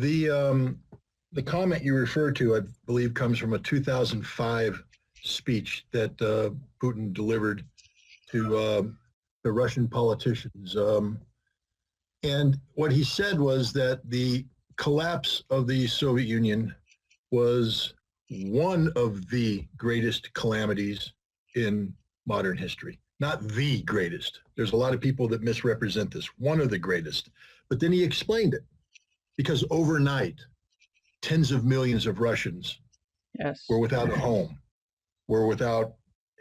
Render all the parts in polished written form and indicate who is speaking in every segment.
Speaker 1: The comment you refer to, I believe, comes from a 2005 speech that Putin delivered to the Russian politicians. And what he said was that the collapse of the Soviet Union was one of the greatest calamities in modern history. Not the greatest. There's a lot of people that misrepresent this. One of the greatest. But then he explained it. Because overnight, tens of millions of Russians were without a home, were without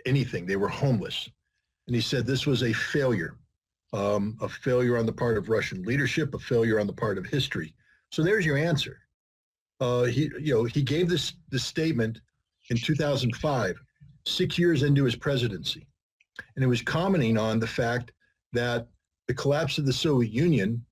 Speaker 1: anything. They were homeless. And he said this was a failure on the part of Russian leadership, a failure on the part of history. So there's your answer. He gave this statement in 2005, 6 years into his presidency. And it was commenting on the fact that the collapse of the Soviet Union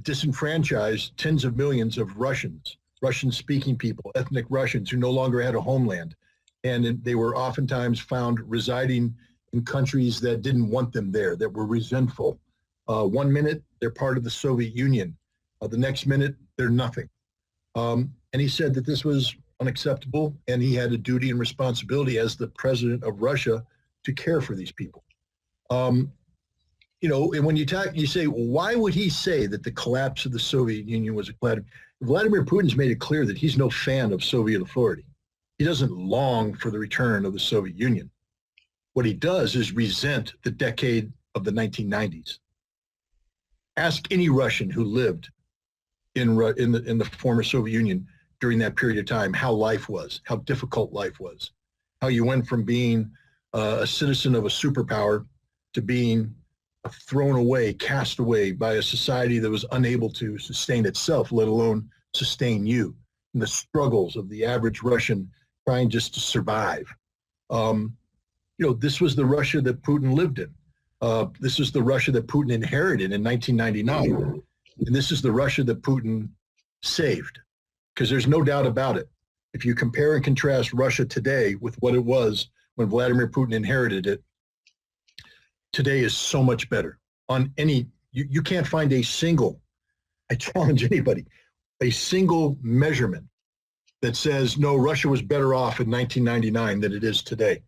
Speaker 1: disenfranchised tens of millions of Russians, Russian-speaking people, ethnic Russians who no longer had a homeland. And they were oftentimes found residing in countries that didn't want them there, that were resentful. 1 minute, they're part of the Soviet Union. The next minute, they're nothing. And he said that this was unacceptable, and he had a duty and responsibility as the president of Russia to care for these people. And when you talk, you say, well, why would he say that the collapse of the Soviet Union was a calamity? Vladimir Putin's made it clear that he's no fan of Soviet authority. He doesn't long for the return of the Soviet Union. What he does is resent the decade of the 1990s. Ask any Russian who lived in the former Soviet Union during that period of time how life was, how difficult life was, how you went from being a citizen of a superpower to being thrown away, cast away by a society that was unable to sustain itself, let alone sustain you, and the struggles of the average Russian trying just to survive. This was the Russia that Putin lived in. This is the Russia that Putin inherited in 1999. And this is the Russia that Putin saved, because there's no doubt about it. If you compare and contrast Russia today with what it was when Vladimir Putin inherited it, today is so much better. You can't find a single, I challenge anybody, a single measurement that says, no, Russia was better off in 1999 than it is today.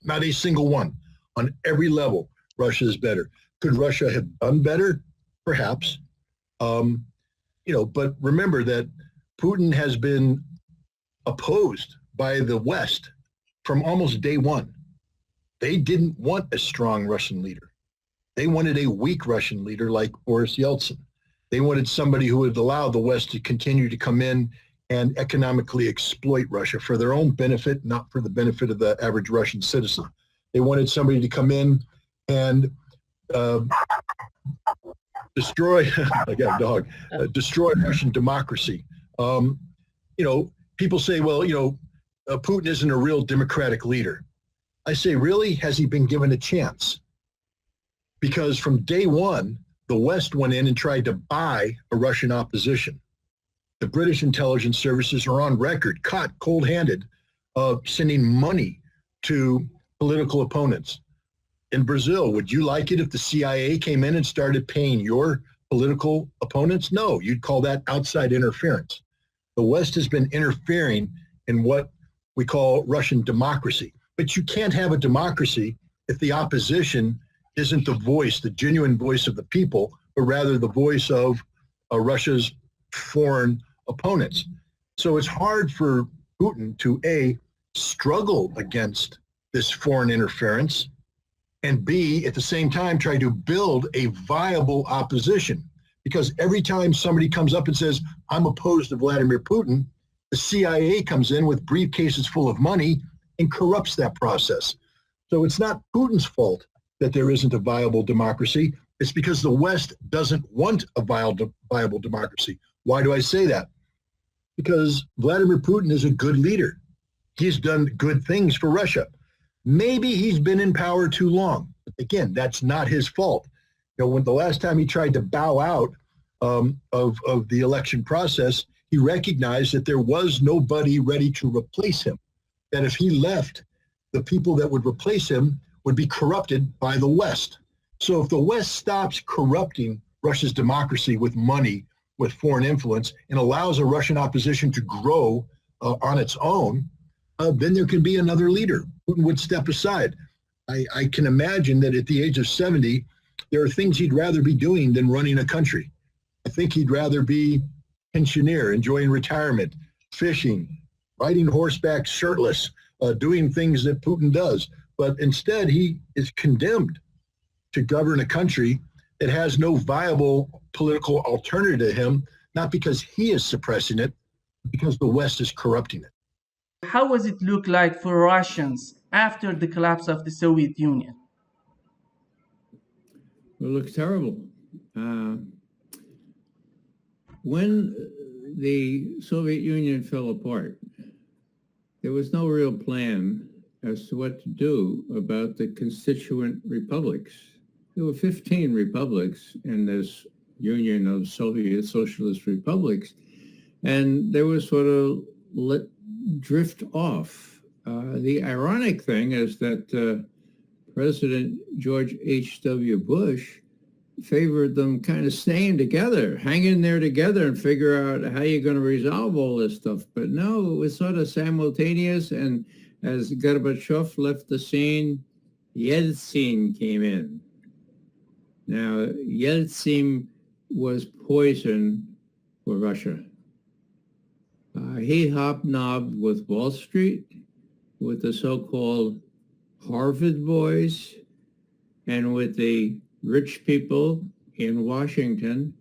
Speaker 1: Not a single one. On every level, Russia is better. Could Russia have done better? Perhaps. But remember that Putin has been opposed by the West from almost day one. They didn't want a strong Russian leader. They wanted a weak Russian leader like Boris Yeltsin. They wanted somebody who would allow the West to continue to come in and economically exploit Russia for their own benefit, not for the benefit of the average Russian citizen. They wanted somebody to come in and destroy, I got a dog, destroy Russian democracy. People say, well, Putin isn't a real democratic leader. I say, really? Has he been given a chance? Because from day one, the West went in and tried to buy a Russian opposition. The British intelligence services are on record, caught cold-handed, sending money to political opponents. In Brazil, would you like it if the CIA came in and started paying your political opponents? No, you'd call that outside interference. The West has been interfering in what we call Russian democracy. But you can't have a democracy if the opposition isn't the voice, the genuine voice of the people, but rather the voice of Russia's foreign opponents. So it's hard for Putin to, A, struggle against this foreign interference, and B, at the same time, try to build a viable opposition. Because every time somebody comes up and says, I'm opposed to Vladimir Putin, the CIA comes in with briefcases full of money and corrupts that process. So it's not Putin's fault that there isn't a viable democracy. It's because the West doesn't want a viable democracy. Why do I say that? Because Vladimir Putin is a good leader. He's done good things for Russia. Maybe he's been in power too long. But again, that's not his fault. When the last time he tried to bow out of the election process, he recognized that there was nobody ready to replace him. That if he left, the people that would replace him would be corrupted by the West. So if the West stops corrupting Russia's democracy with money with foreign influence and allows a Russian opposition to grow on its own, then there can be another leader. Putin would step aside. I can imagine that at the age of 70, there are things he'd rather be doing than running a country. I think he'd rather be pensioner, enjoying retirement, fishing, riding horseback shirtless, doing things that Putin does. But instead, he is condemned to govern a country that has no viable political alternative to him, not because he is suppressing it, but because the West is corrupting it.
Speaker 2: How was it look like for Russians after the collapse of the Soviet Union?
Speaker 3: It looks terrible. When the Soviet Union fell apart, there was no real plan as to what to do about the constituent republics. There were 15 republics in this union of Soviet socialist republics, and they were sort of let drift off. The ironic thing is that President George H.W. Bush favored them kind of staying together, hanging there together and figure out how you're going to resolve all this stuff. But no, it was sort of simultaneous. And as Gorbachev left the scene, Yeltsin came in. Now, Yeltsin was poison for Russia. He hobnobbed with Wall Street, with the so-called Harvard boys, and with the rich people in Washington,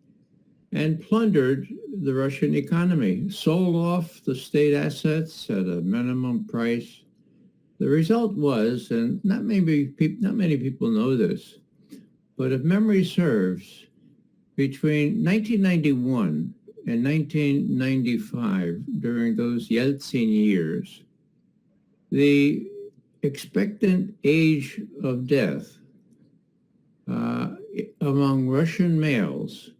Speaker 3: and plundered the Russian economy, sold off the state assets at a minimum price. The result was, and not many people know this, but if memory serves, between 1991 and 1995, during those Yeltsin years, the expectant age of death among Russian males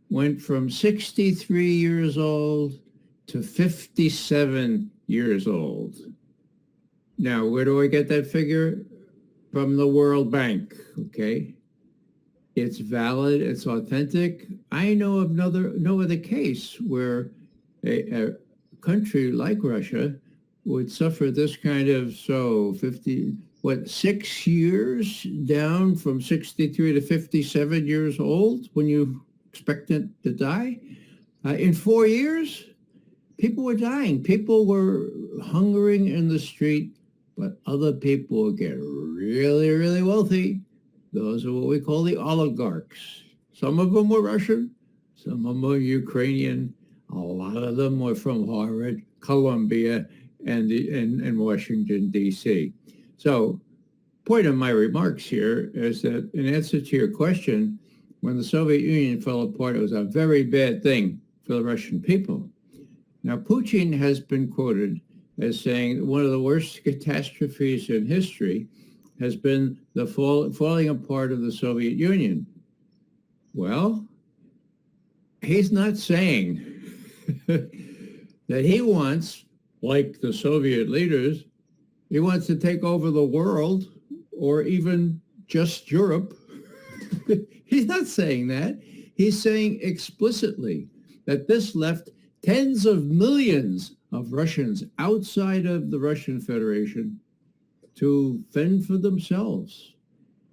Speaker 3: went from 63 years old to 57 years old. Now, where do I get that figure? From the World Bank, okay? It's valid, it's authentic. I know of no other case where a country like Russia would suffer this kind of, 6 years down from 63 to 57 years old when you expect it to die? In 4 years, people were dying. People were hungering in the street, but other people get really, really wealthy. Those are what we call the oligarchs. Some of them were Russian, some of them were Ukrainian. A lot of them were from Harvard, Columbia, and Washington, D.C. So, point of my remarks here is that in answer to your question, when the Soviet Union fell apart, it was a very bad thing for the Russian people. Now, Putin has been quoted as saying one of the worst catastrophes in history has been the falling apart of the Soviet Union. Well, he's not saying that he wants, like the Soviet leaders, he wants to take over the world or even just Europe. He's not saying that. He's saying explicitly that this left tens of millions of Russians outside of the Russian Federation to fend for themselves.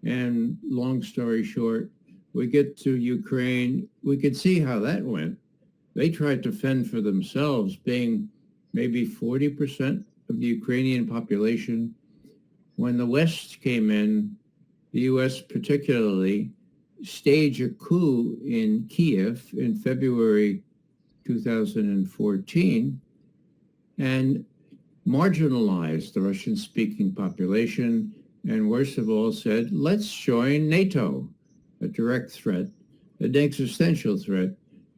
Speaker 3: And long story short, we get to Ukraine, we could see how that went. They tried to fend for themselves, being maybe 40% of the Ukrainian population. When the West came in, the U.S. particularly, staged a coup in Kiev in February 2014 and marginalized the Russian-speaking population, and worst of all said, let's join NATO, a direct threat, an existential threat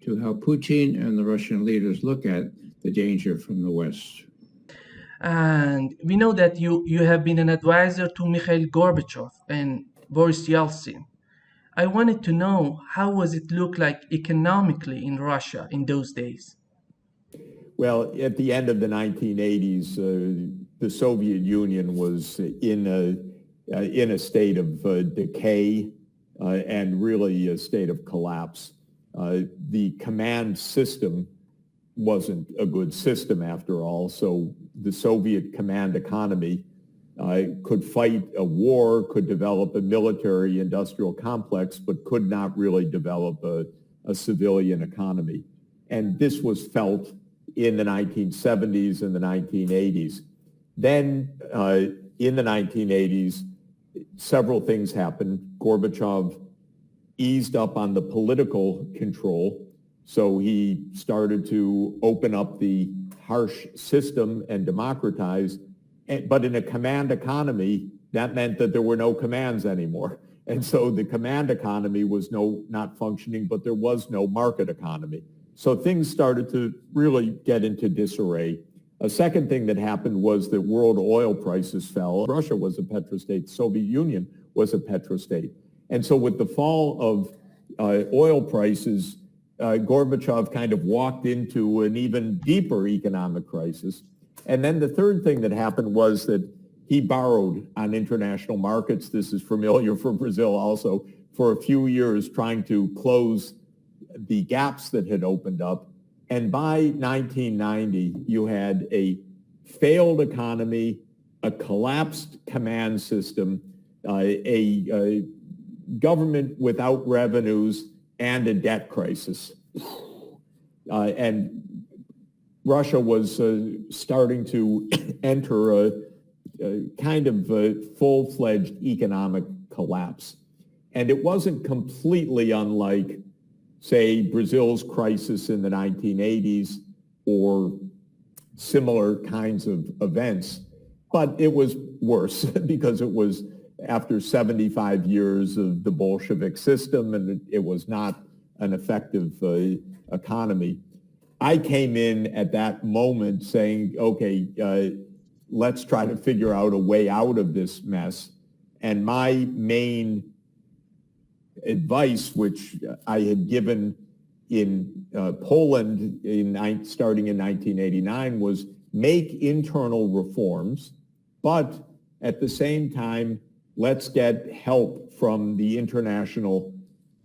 Speaker 3: to how Putin and the Russian leaders look at the danger from the West.
Speaker 2: And we know that you have been an advisor to Mikhail Gorbachev and Boris Yeltsin. I wanted to know, how was it look like economically in Russia in those days?
Speaker 4: Well, at the end of the 1980s, the Soviet Union was in a state of decay and really a state of collapse. The command system wasn't a good system after all, so the Soviet command economy could fight a war, could develop a military industrial complex, but could not really develop a civilian economy. And this was felt in the 1970s and the 1980s. Then in the 1980s, several things happened. Gorbachev eased up on the political control, so he started to open up the harsh system and democratize. But in a command economy, that meant that there were no commands anymore. And so the command economy was not functioning, but there was no market economy. So things started to really get into disarray. A second thing that happened was that world oil prices fell. Russia was a petrostate. The Soviet Union was a petrostate. And so with the fall of oil prices, Gorbachev kind of walked into an even deeper economic crisis. And then the third thing that happened was that he borrowed on international markets. This is familiar for Brazil also, for a few years trying to close the gaps that had opened up. And by 1990, you had a failed economy, a collapsed command system, a government without revenues, and a debt crisis. And Russia was starting to enter a kind of full-fledged economic collapse. And it wasn't completely unlike, say, Brazil's crisis in the 1980s or similar kinds of events, but it was worse because it was after 75 years of the Bolshevik system, and it was not an effective economy. I came in at that moment saying, okay, let's try to figure out a way out of this mess. And my main advice, which I had given in Poland starting in 1989, was make internal reforms, but at the same time, let's get help from the international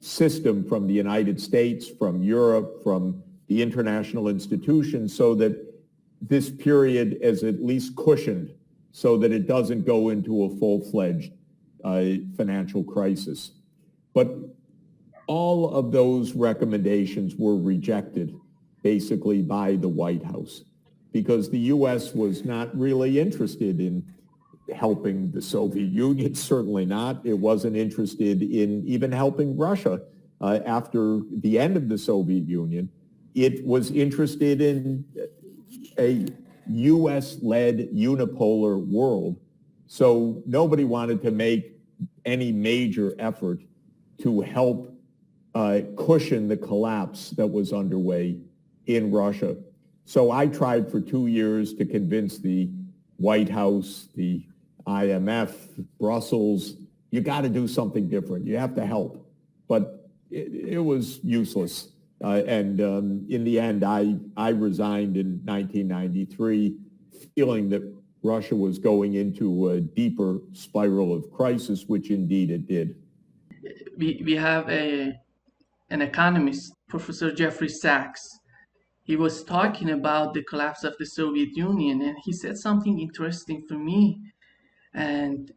Speaker 4: system, from the United States, from Europe, from the international institutions, so that this period is at least cushioned so that it doesn't go into a full-fledged financial crisis. But all of those recommendations were rejected basically by the White House because the U.S. was not really interested in helping the Soviet Union, certainly not. It wasn't interested in even helping Russia after the end of the Soviet Union. It was interested in a U.S.-led unipolar world. So nobody wanted to make any major effort to help cushion the collapse that was underway in Russia. So I tried for 2 years to convince the White House, the IMF, Brussels, you got to do something different. You have to help. But it was useless. And in the end, I resigned in 1993, feeling that Russia was going into a deeper spiral of crisis, which indeed it did.
Speaker 2: We have an economist, Professor Jeffrey Sachs. He was talking about the collapse of the Soviet Union, and he said something interesting for me. And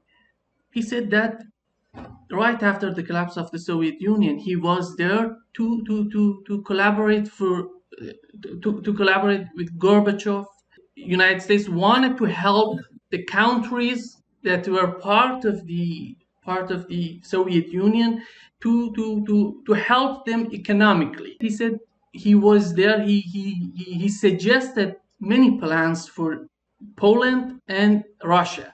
Speaker 2: he said that right after the collapse of the Soviet Union, he was there to collaborate to collaborate with Gorbachev. United States wanted to help the countries that were part of the Soviet Union to help them economically. He said he was there. He suggested many plans for Poland and Russia.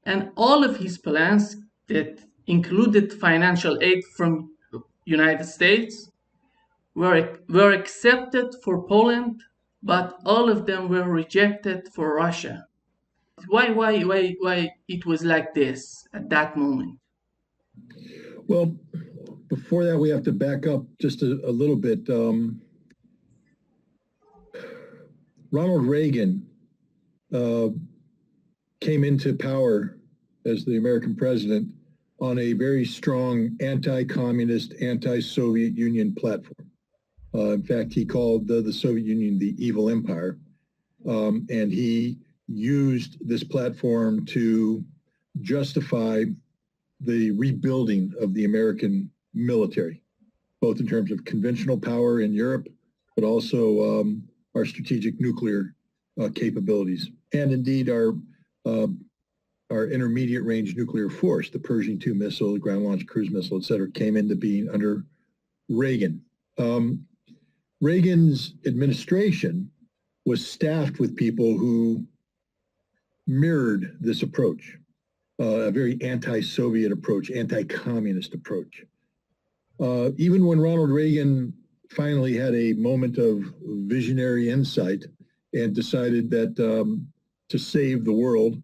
Speaker 2: And all of his plans that included financial aid from United States were accepted for Poland, but all of them were rejected for Russia. Why it was like this at that moment?
Speaker 1: Well, before that, we have to back up just a little bit. Ronald Reagan came into power as the American president on a very strong anti-communist, anti-Soviet Union platform. In fact, he called the Soviet Union the evil empire. And he used this platform to justify the rebuilding of the American military, both in terms of conventional power in Europe, but also our strategic nuclear capabilities, and indeed our intermediate range nuclear force, the Pershing II missile, the ground launched cruise missile, et cetera, came into being under Reagan. Reagan's administration was staffed with people who mirrored this approach, a very anti-Soviet approach, anti-communist approach. Even when Ronald Reagan finally had a moment of visionary insight and decided that to save the world,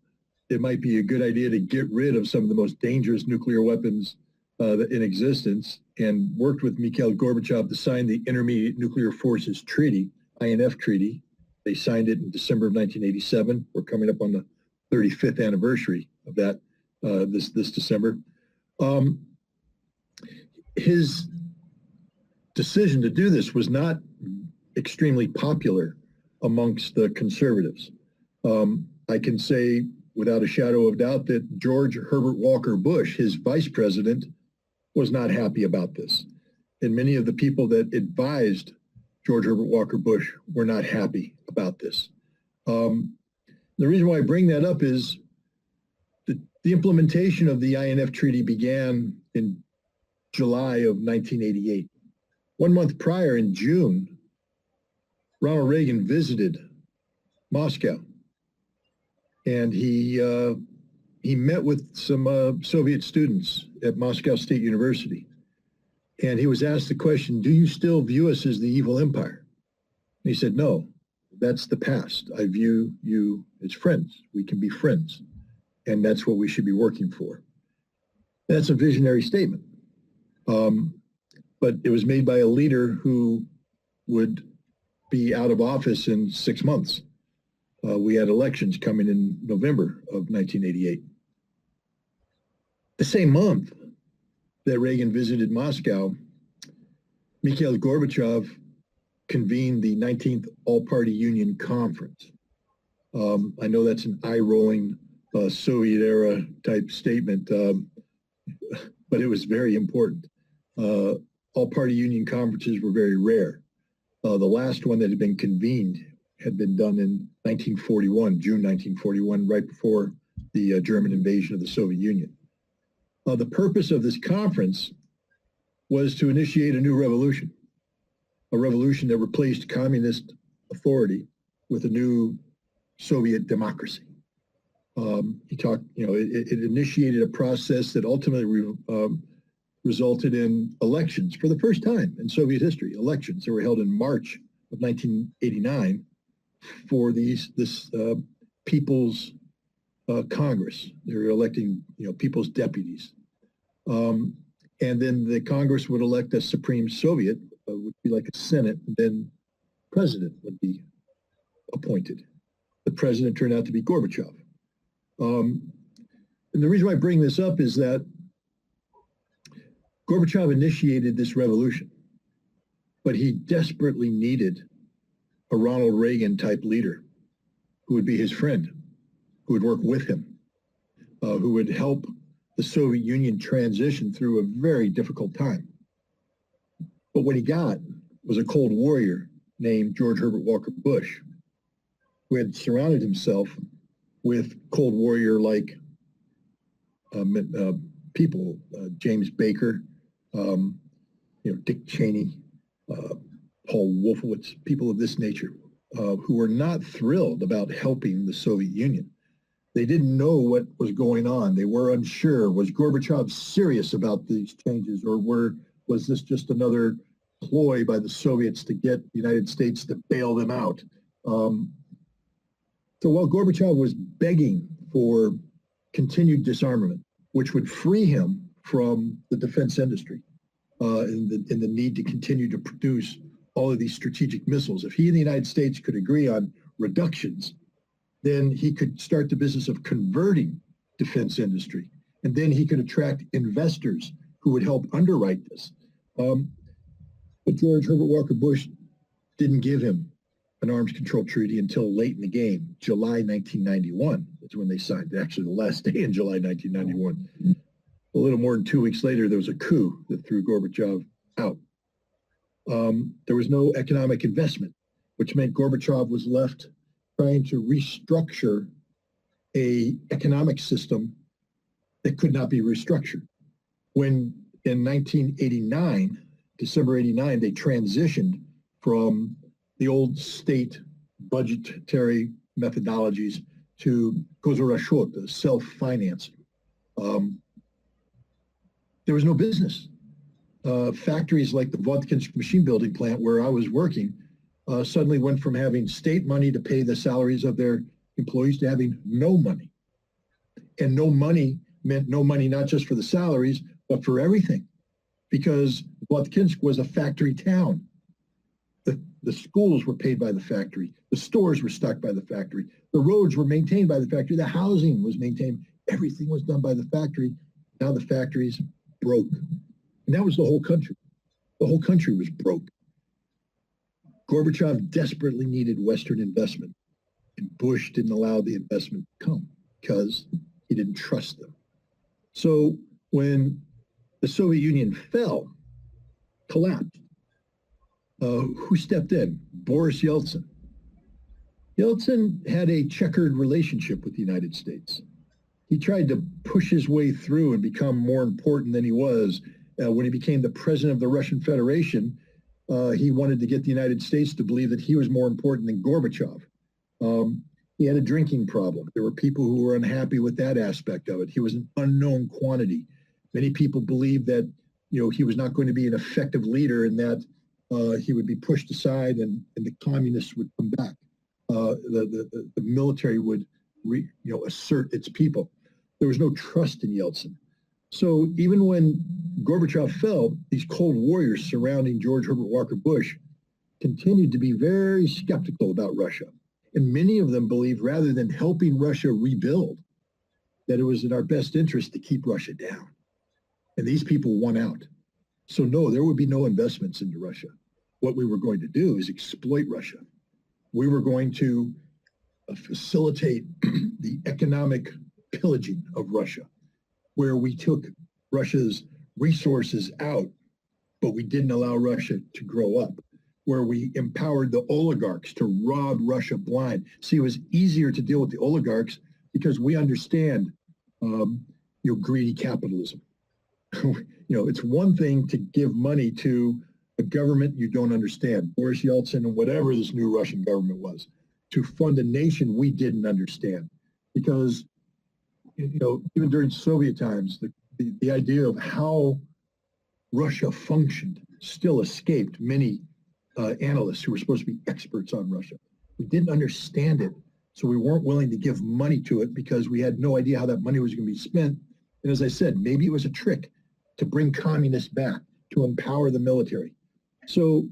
Speaker 1: it might be a good idea to get rid of some of the most dangerous nuclear weapons in existence, and worked with Mikhail Gorbachev to sign the Intermediate Nuclear Forces Treaty, INF Treaty. They signed it in December of 1987. We're coming up on the 35th anniversary of that this December. His decision to do this was not extremely popular amongst the conservatives. I can say without a shadow of doubt that George Herbert Walker Bush, his vice president, was not happy about this. And many of the people that advised George Herbert Walker Bush were not happy about this. The reason why I bring that up is the implementation of the INF Treaty began in July of 1988. 1 month prior, in June, Ronald Reagan visited Moscow, and he met with some Soviet students at Moscow State University. And he was asked the question, do you still view us as the evil empire? And he said, no, that's the past. I view you as friends. We can be friends. And that's what we should be working for. That's a visionary statement. But it was made by a leader who would be out of office in 6 months. We had elections coming in November of 1988. The same month that Reagan visited Moscow, Mikhail Gorbachev convened the 19th All-Party Union Conference. I know that's an eye-rolling Soviet-era type statement, but it was very important. All-Party Union conferences were very rare. The last one that had been convened had been done in 1941, June 1941, right before the German invasion of the Soviet Union. The purpose of this conference was to initiate a new revolution, a revolution that replaced communist authority with a new Soviet democracy. He talked, it initiated a process that ultimately resulted in elections for the first time in Soviet history. Elections that were held in March of 1989 for this People's Congress. They were electing, people's deputies. And then the Congress would elect a Supreme Soviet, would be like a Senate, and then president would be appointed. The president turned out to be Gorbachev. And the reason why I bring this up is that Gorbachev initiated this revolution, but he desperately needed a Ronald Reagan type leader who would be his friend, who would work with him, who would help the Soviet Union transition through a very difficult time. But what he got was a cold warrior named George Herbert Walker Bush, who had surrounded himself with cold warrior-like people, James Baker, Dick Cheney, Paul Wolfowitz, people of this nature, who were not thrilled about helping the Soviet Union. They didn't know what was going on. They were unsure. Was Gorbachev serious about these changes, or was this just another ploy by the Soviets to get the United States to bail them out? So while Gorbachev was begging for continued disarmament, which would free him from the defense industry and the need to continue to produce all of these strategic missiles, if he and the United States could agree on reductions, then he could start the business of converting defense industry And then he could attract investors who would help underwrite this. But George Herbert Walker Bush didn't give him an arms control treaty until late in the game, July 1991. That's when they signed. Actually, the last day in July 1991. A little more than 2 weeks later, there was a coup that threw Gorbachev out. There was no economic investment, which meant Gorbachev was left trying to restructure an economic system that could not be restructured. When in 1989, December 89, they transitioned from the old state budgetary methodologies to gozorashot, the self-financing. There was no business. Factories like the Vodkinsk machine building plant where I was working suddenly went from having state money to pay the salaries of their employees to having no money. And no money meant no money not just for the salaries, but for everything. Because Vodkinsk was a factory town. The schools were paid by the factory. The stores were stocked by the factory. The roads were maintained by the factory. The housing was maintained. Everything was done by the factory. Now the factories broke. And that was the whole country. The whole country was broke. Gorbachev desperately needed Western investment. And Bush didn't allow the investment to come because he didn't trust them. So when the Soviet Union fell, collapsed, who stepped in? Boris Yeltsin. Yeltsin had a checkered relationship with the United States. He tried to push his way through and become more important than he was. When he became the president of the Russian Federation, he wanted to get the United States to believe that he was more important than Gorbachev. He had a drinking problem. There were people who were unhappy with that aspect of it. He was an unknown quantity. Many people believed that, he was not going to be an effective leader and that he would be pushed aside and the communists would come back. The military would assert its people. There was no trust in Yeltsin. So even when Gorbachev fell, these cold warriors surrounding George Herbert Walker Bush continued to be very skeptical about Russia. And many of them believed rather than helping Russia rebuild, that it was in our best interest to keep Russia down. And these people won out. So no, there would be no investments into Russia. What we were going to do is exploit Russia. We were going to facilitate the economic pillaging of Russia, where we took Russia's resources out, but we didn't allow Russia to grow up, where we empowered the oligarchs to rob Russia blind. See, it was easier to deal with the oligarchs because we understand greedy capitalism. It's one thing to give money to a government you don't understand, Boris Yeltsin and whatever this new Russian government was, to fund a nation we didn't understand. Because, even during Soviet times, the idea of how Russia functioned still escaped many analysts who were supposed to be experts on Russia. We didn't understand it, so we weren't willing to give money to it because we had no idea how that money was going to be spent. And as I said, maybe it was a trick to bring communists back, to empower the military. So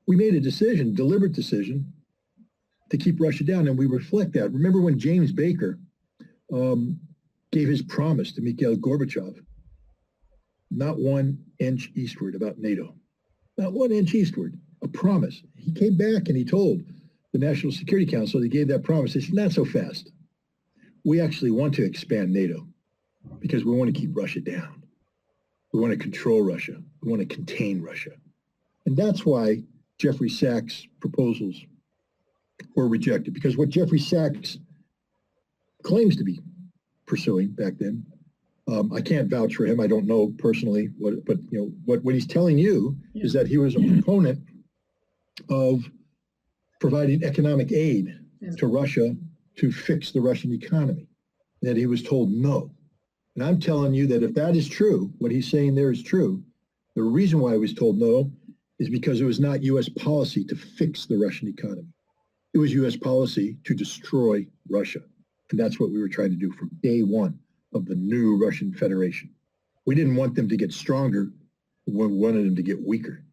Speaker 1: we made a decision, deliberate decision, to keep Russia down, and we reflect that. Remember when James Baker gave his promise to Mikhail Gorbachev, not 1 inch eastward about NATO, not 1 inch eastward, a promise. He came back and he told the National Security Council, he gave that promise. They said, not so fast. We actually want to expand NATO because we want to keep Russia down. We want to control Russia. We want to contain Russia. And that's why Jeffrey Sachs' proposals were rejected, because what Jeffrey Sachs claims to be pursuing back then, I can't vouch for him. I don't know personally, what he's telling you is that he was a proponent of providing economic aid to Russia to fix the Russian economy, that he was told no. And I'm telling you that if that is true, what he's saying there is true, the reason why he was told no is because it was not U.S. policy to fix the Russian economy. It was U.S. policy to destroy Russia. And that's what we were trying to do from day one of the new Russian Federation. We didn't want them to get stronger. We wanted them to get weaker.